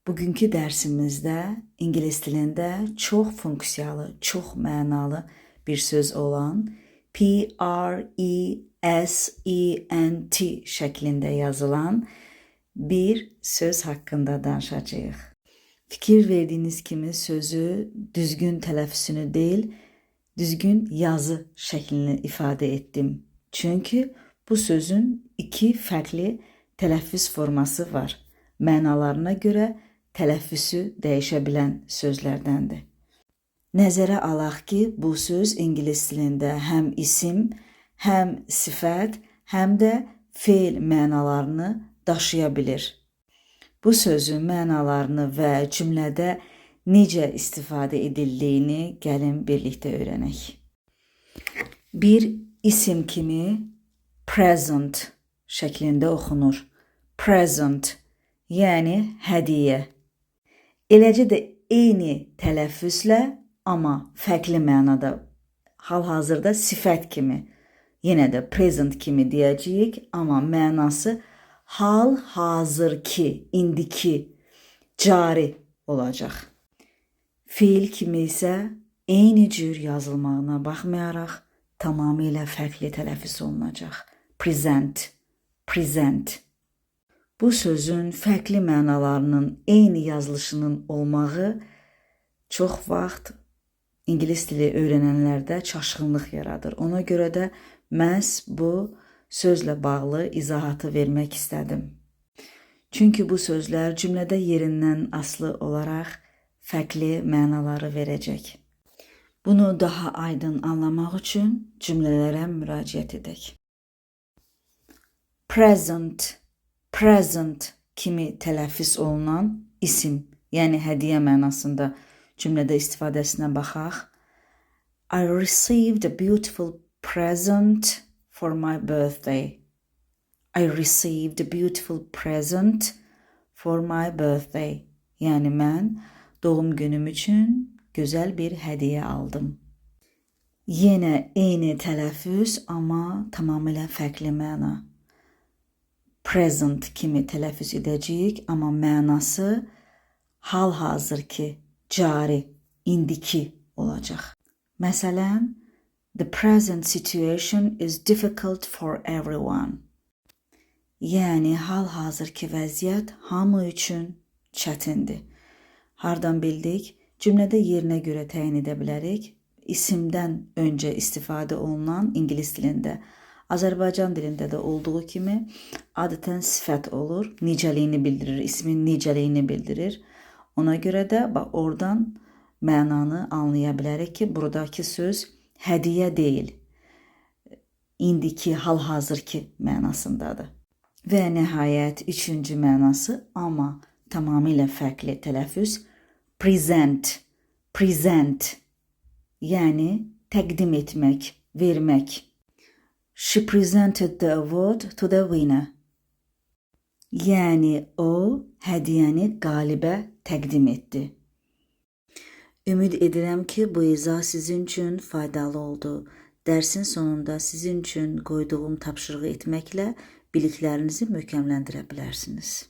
Bugünkü dərsimizdə ingilis dilində çox funksiyalı, çox mənalı bir söz olan present şəklində yazılan bir söz haqqında danışacağıq. Fikir verdiyiniz kimi sözü düzgün tələffüzünü deyil, düzgün yazı şəklini ifadə etdim. Çünki bu sözün iki fərqli tələffüz forması var. Mənalarına görə tələffüsü dəyişə bilən sözlərdəndir. Nəzərə alaq ki, bu söz ingilis dilində həm isim, həm sifət, həm də feil mənalarını daşıya bilir. Bu sözün mənalarını və cümlədə necə istifadə edildiyini gəlin birlikdə öyrənək. Bir isim kimi present şəklində oxunur. Present, yəni hədiyyə. Eləcə də eyni tələffüzlə, amma fərqli mənada, hal-hazırda sifət kimi, yenə də present kimi deyəcəyik, amma mənası hal-hazırki, indiki, cari olacaq. Fiil kimi isə eyni cür yazılmağına baxmayaraq, tamamilə fərqli tələffüz olunacaq. Present, present. Bu sözün fərqli mənalarının eyni yazılışının olmağı çox vaxt ingilis dili öyrənənlərdə çaşqınlıq yaradır. Ona görə də məhz bu sözlə bağlı izahatı vermək istədim. Çünki bu sözlər cümlədə yerindən asılı olaraq fərqli mənaları verəcək. Bunu daha aydın anlamaq üçün cümlələrə müraciət edək. Present kimi tələffüz olunan isim, yəni hədiyyə mənasında cümlədə istifadəsinə baxaq. I received a beautiful present for my birthday. I received a beautiful present for my birthday. Yəni mən doğum günüm üçün gözəl bir hədiyyə aldım. Yenə eyni tələffüz, amma tamamilə fərqli məna. Present kimi tələffüz edəcəyik, amma mənası hal-hazırki, cari, indiki olacaq. Məsələn, the present situation is difficult for everyone. Yəni, hal-hazırki vəziyyət hamı üçün çətindir. Hardan bildik? Cümlədə yerinə görə təyin edə bilərik. İsimdən öncə istifadə olunan ingilis dilində, Azərbaycan dilində də olduğu kimi adətən sifət olur, nicəliyini bildirir, ismin nicəliyini bildirir. Ona görə də oradan mənanı anlaya bilərik ki, buradakı söz hədiyyə deyil, indiki, hal-hazırki mənasındadır. Və nəhayət üçüncü mənası, amma tamamilə fərqli tələffüz, present, yəni təqdim etmək, vermək. She presented the award to the winner. Yəni o hədiyyəni qalibə təqdim etdi. Ümid edirəm ki, bu izah sizin üçün faydalı oldu. Dərsin sonunda sizin üçün qoyduğum tapşırığı etməklə biliklərinizi möhkəmləndirə bilərsiniz.